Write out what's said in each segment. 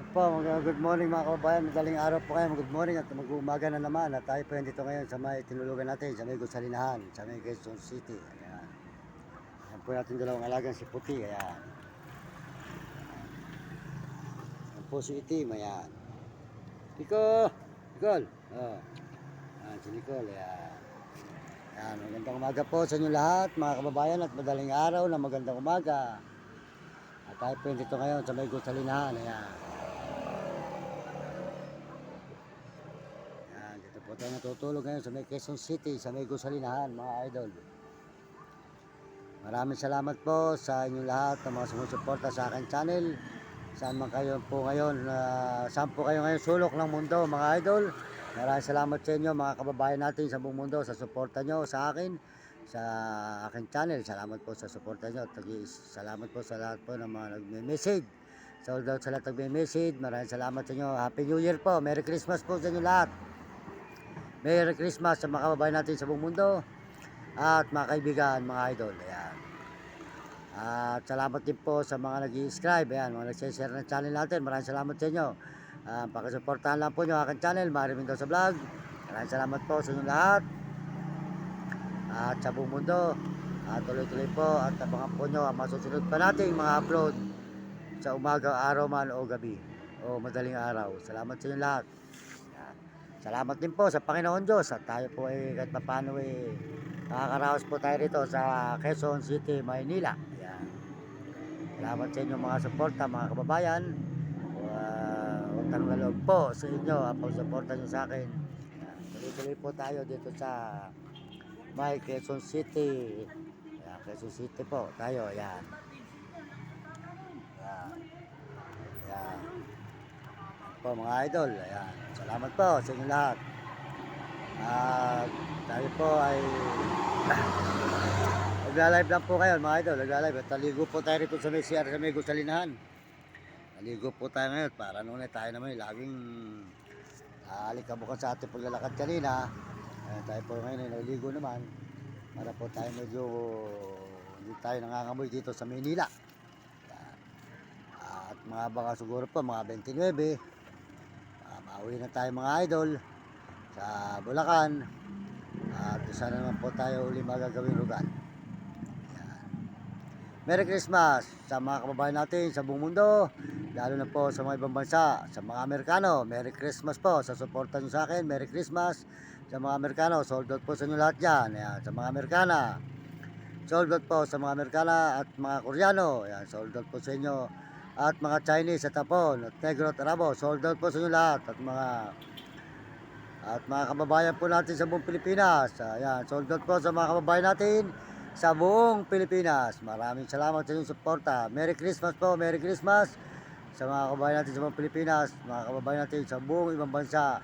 Good morning mga kababayan, madaling araw po kayo, good morning at mag-uumaga na naman at tayo po yan dito ngayon sa may tinulugan natin, sa may Gusalinahan, sa may Quezon City. Ayan. Ayan po natin dalawang alagang si Puti, ayan. Ayan po si Itim, ayan. Nico! Nicole! Oh. Ayan si Nicole, ayan. Ayan, magandang umaga po sa inyo lahat mga kababayan at madaling araw na magandang umaga. At tayo po yan dito ngayon sa may Gusalinahan, ayan. Dito po tayo natutulog ngayon sa may Quezon City, sa may Gusalinahan mga idol. Maraming salamat po sa inyong lahat ng mga sumusuporta sa akin channel. Saan man kayo po ngayon, saan po kayo ngayon sulok ng mundo mga idol. Maraming salamat sa inyo mga kababayan natin sa buong mundo sa suporta nyo sa akin, sa akin channel. Salamat po sa suporta nyo. Salamat po sa lahat po ng mga nagme-message. Sold out sa lahat nagme-message. Maraming salamat sa inyo. Happy New Year po. Merry Christmas po sa inyo lahat. Merry Christmas sa mga kababayan natin sa buong mundo at mga kaibigan, mga idol. Ayan. At salamat din po sa mga nag-i-subscribe, ayan, mga nag-share ng channel natin. Maraming salamat sa inyo. Pakisuportahan lang po nyo aking channel, Mario Mendoza Vlog. Maraming salamat po sa inyo lahat at sa buong mundo. At tuloy-tuloy po at abangan po nyo ang masusunod pa nating mga upload sa umaga, araw man o gabi o madaling araw. Salamat sa inyo lahat. Salamat din po sa Panginoon Diyos at tayo po ay kahit paano nakakaraos po tayo rito sa Quezon City, Maynila. Ayan. Salamat sa inyo mga suporta mga kababayan. Utang na loob po sa inyo ang pagsuporta nyo sa akin. Ayan. Tuloy-tuloy po tayo dito sa may Quezon City. Ayan, Quezon City po tayo. Ayan. Ayan. Ayan. Po mga idol, ayan. Salamat po sa inyo lahat. At tayo po ay nagla-live lang po kayo mga idol, nagla-live. At naligo po tayo rito sa may CR sa may Gusalinahan. Naligo po tayo ngayon para noon tayo naman laging alikabukan sa ating paglalakad kanina. Ayan, tayo po ngayon ay naligo naman para po tayo medyo hindi tayo nangangamoy dito sa Maynila. At mga baka siguro po mga 29 mauwi na tayo mga idol sa Bulacan at isa na naman po tayo uli magagawin lugar. Merry Christmas sa mga kababayan natin sa buong mundo, lalo na po sa mga ibang bansa, sa mga Amerikano. Merry Christmas po sa suporta nyo sa akin. Merry Christmas sa mga Amerikano. Sold out po sa inyo lahat dyan. Ayan, sa mga Amerikana, sold out po sa mga Amerikana at mga Koreano. Ayan, sold out po sa inyo. At mga Chinese at Japon at Negro at Arabo, sold out po sa inyo lahat. At mga kababayan po natin sa buong Pilipinas. Ayan, sold out po sa mga kababayan natin sa buong Pilipinas. Maraming salamat sa inyong suporta. Merry Christmas po, Merry Christmas sa mga kababayan natin sa buong Pilipinas, mga kababayan natin sa buong ibang bansa,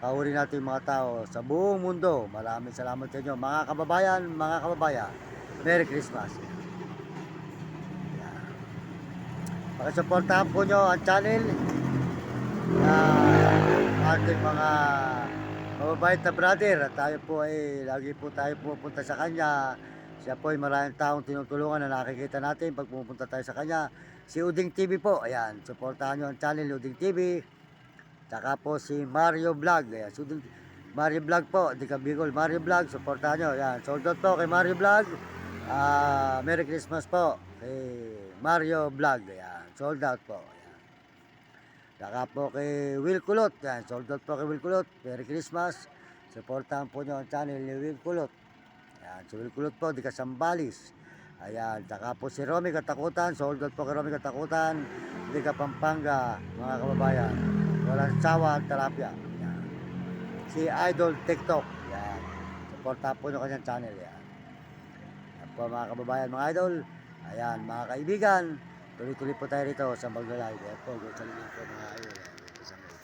kauri natin mga tao sa buong mundo. Maraming salamat sa inyo mga kababayan, mga kababayan. Merry Christmas. Pakisuportahan po nyo ang channel ating mga mababait na brother at tayo po ay lagi po tayo pupunta sa kanya. Siya po ay maraming taong tinutulungan na nakikita natin pag pupunta tayo sa kanya. Si Uding TV po, ayan, suportahan nyo ang channel Uding TV. Tsaka po si Mario Vlog, ayan, si Uding, Mario Vlog po, di ka Bicol, Mario Vlog, suportahan nyo, ayan, sold out po kay Mario Vlog. Merry Christmas po kay Mario Vlog, ayan, sold out po. Saka po kay Will Kulot. Yan, sold out po kay Will Kulot. Merry Christmas. Supportahan po nyo ang channel ni Will Kulot. Yan, si Will Kulot po, di Kasambalis. Ayan, saka po si Romy Katakutan. Sold out po kay Romy Katakutan. Di Pampanga, mga kababayan. Walang sawa at terapya. Yan. Si Idol TikTok. Yan. Supportahan po nyo kanyang channel. Yan. Yan po mga kababayan, mga idol. Ayan, mga kaibigan. Tuloy-tuloy po tayo rito sa maglalay. Kaya po, gusto nyo po mga ayun. Dito sa may.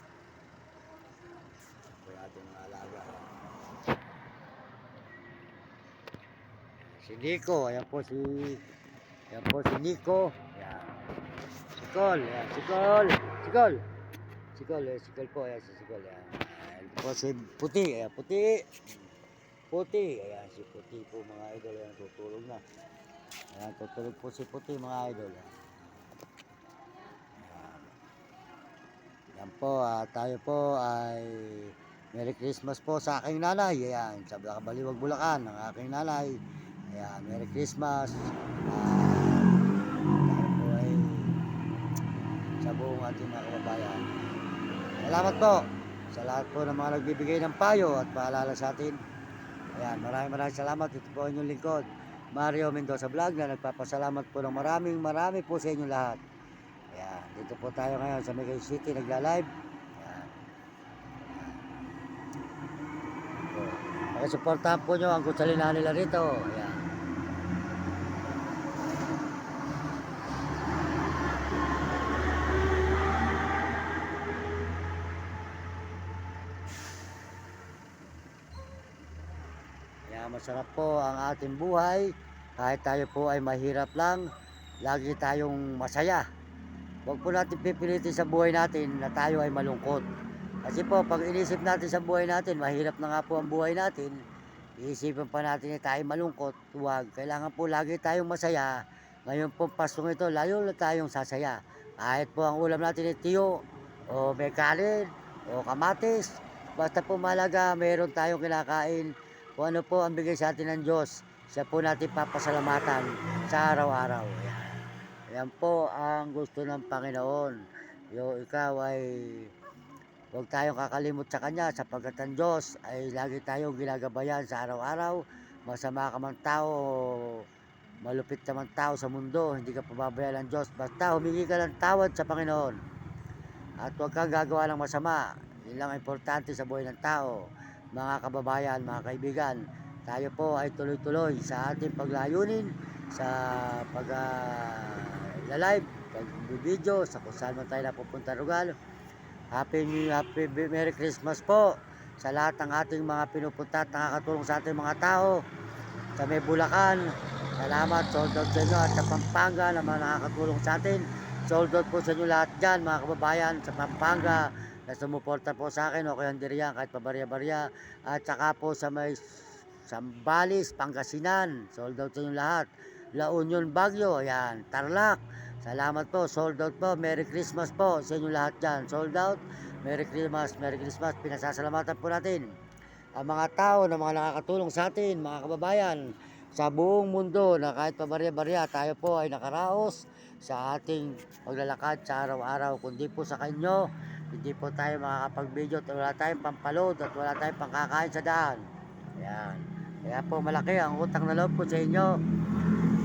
Ito yung ating mga alaga. Si Nico. Ayan po si Nico. Ayan. Si Col. Ayan. Si Col. Si Col. Si Col. Si Col po. Ayan si Col. Ayan. Ayan po si Puti. Ayan Puti. Puti. Ayan si Puti po mga idol. Ayan tutulog na. Ayan tutulog po si Puti mga idol. Ayan. Yan po, tayo po ay Merry Christmas po sa aking nanay. Ayan, sa Baliwag, Bulacan, ang aking nanay. Ayan, Merry Christmas. Tayo po ay sa buong ating mga kababayan. Salamat po sa lahat po ng mga nagbibigay ng payo at paalala sa atin. Ayan, maraming salamat. Ito po inyong lingkod, Mario Mendoza Vlog, na nagpapasalamat po ng marami po sa inyong lahat. Ayan, dito po tayo ngayon sa Megay City, nagla-live. Ayan. Pakisuportahan po nyo ang kutsalina nila rito. Ayan. Ayan, masarap po ang ating buhay. Kahit tayo po ay mahirap lang, lagi tayong masaya. Huwag po natin pipilitin sa buhay natin na tayo ay malungkot. Kasi po, pag inisip natin sa buhay natin, mahirap na nga po ang buhay natin, iisipin pa natin na tayo malungkot. Huwag. Kailangan po lagi tayong masaya. Ngayon po, Paskong ito, layo na tayong sasaya. Kahit po ang ulam natin ay tiyo, o may kanin, o kamatis. Basta po malaga, mayroon tayong kinakain. Kung ano po ang bigay sa atin ng Diyos, siya po natin papasalamatan sa araw-araw. Yan po ang gusto ng Panginoon. Ikaw ay huwag tayong kakalimot sa Kanya, sapagkat ang Diyos ay lagi tayong ginagabayan sa araw-araw. Masama ka man tao, malupit ka man tao sa mundo, hindi ka pababayaan ng Diyos. Basta humingi ka ng tawad sa Panginoon. At huwag kang gagawa ng masama. Yun lang ang importante sa buhay ng tao. Mga kababayan, mga kaibigan, tayo po ay tuloy-tuloy sa ating paglayunin, sa pag-live, pag-video, sa kung saan man tayo napupunta lugar. Happy Merry Christmas po sa lahat ng ating mga pinupunta at nakakatulong sa ating mga tao sa may Bulacan. Salamat, sold out sa inyo, at sa Pampanga na mga nakakatulong sa atin. Sold out po sa inyo lahat dyan, mga kababayan sa Pampanga na sumuporta po sa akin, o kaya hindi riyan, kahit pabarya-barya. At saka po sa may Sambales, Pangasinan, sold out sa inyo lahat. La Union, Baguio, ayan, Tarlac. Salamat po, sold out po. Merry Christmas po sa inyo lahat dyan. Sold out, Merry Christmas, Merry Christmas. Pinasasalamatan po natin ang mga tao na mga nakakatulong sa atin, mga kababayan, sa buong mundo, na kahit pabarya-barya tayo po ay nakaraos sa ating paglalakad sa araw-araw. Kundi po sa kanyo, hindi po tayo makakapag-video at wala tayong pampalod at wala tayong pangkakain sa daan. Ayan. Kaya po malaki ang utang na loob ko sa inyo.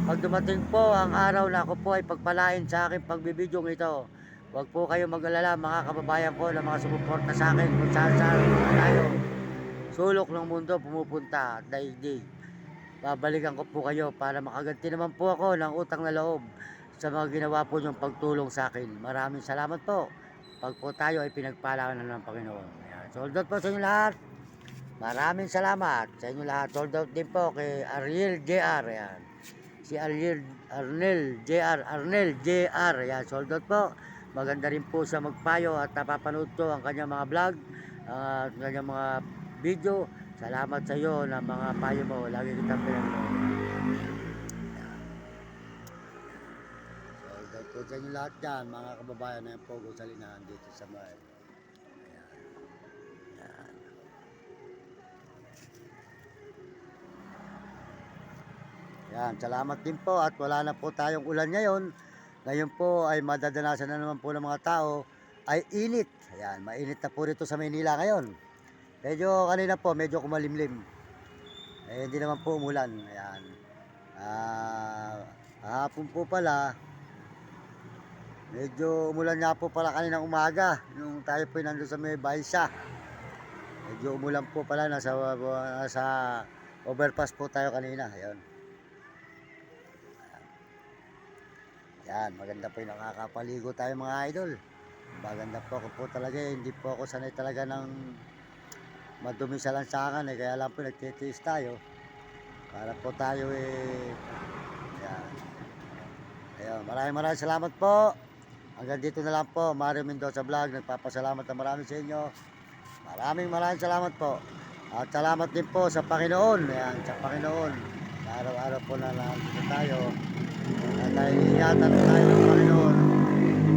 Pag dumating po ang araw na ako po ay pagpalain sa aking pagbibidyong ito, huwag po kayo mag-alala, mga kababayan ko na mga sumuporta sa akin kung saan tayo, sulok ng mundo pumupunta at daigdig. Babalikan ko po kayo para makaganti naman po ako ng utang na loob sa mga ginawa po niyong pagtulong sa akin. Maraming salamat po. Pag po tayo ay pinagpalaan ng Panginoon. Ayan. Sold out po sa inyo lahat. Maraming salamat sa inyo lahat. Sold out din po kay Ariel JR. Ayan. Si Arnel JR. Ayan, sold out po. Maganda rin po siya magpayo at napapanood ko ang kanyang mga vlog at kanyang mga video. Salamat sa iyo na mga payo mo. Lagi kitang pinanood. Sold out po sa inyo lahat dyan, mga kababayan na yung Pogo Salinahan dito sa May. Yan, salamat din po, at wala na po tayong ulan ngayon. Ngayon po ay madadanasan na naman po ng mga tao ay init. Ayan, mainit na po rito sa Maynila ngayon. Medyo kanina po, medyo kumalimlim. Eh, hindi naman po umulan. Ayan. Hapon po pala, medyo umulan nga po pala kaninang umaga. Nung tayo po nandun sa may Baisa. Medyo umulan po pala, nasa overpass po tayo kanina. Ayan. Yan, maganda po yung nakakapaligo tayo mga idol. Maganda po ako po talaga, hindi po ako sanay talaga ng madumi sa lansangan kaya lang po nagtitiis tayo. Para po tayo yan. Ayun, maraming salamat po. Hanggang dito na lang po, Mario Mendoza Vlog. Nagpapasalamat na marami sa inyo. Maraming salamat po. At salamat din po sa Panginoon. Ayan, sa Panginoon. Araw-araw po na nandito tayo. At ingatan tayo ng Panginoon.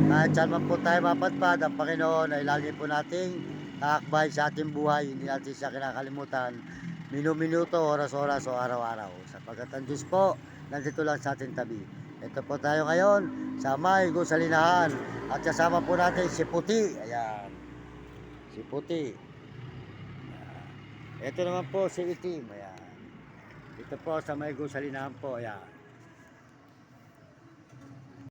Kahit saan man po tayo mapadpad, ang Panginoon ay lagi po nating kaakbay sa ating buhay. Hindi natin siya kinakalimutan. Minuminuto, oras-oras o araw-araw. Sapagkat ang Diyos po, nandito lang sa ating tabi. Ito po tayo ngayon sa may gusalinahan. At kasama po natin si Puti. Ayan. Si Puti. Ito naman po si Itim. Ayan. Ito po sa may gusalinahan po. Ayan.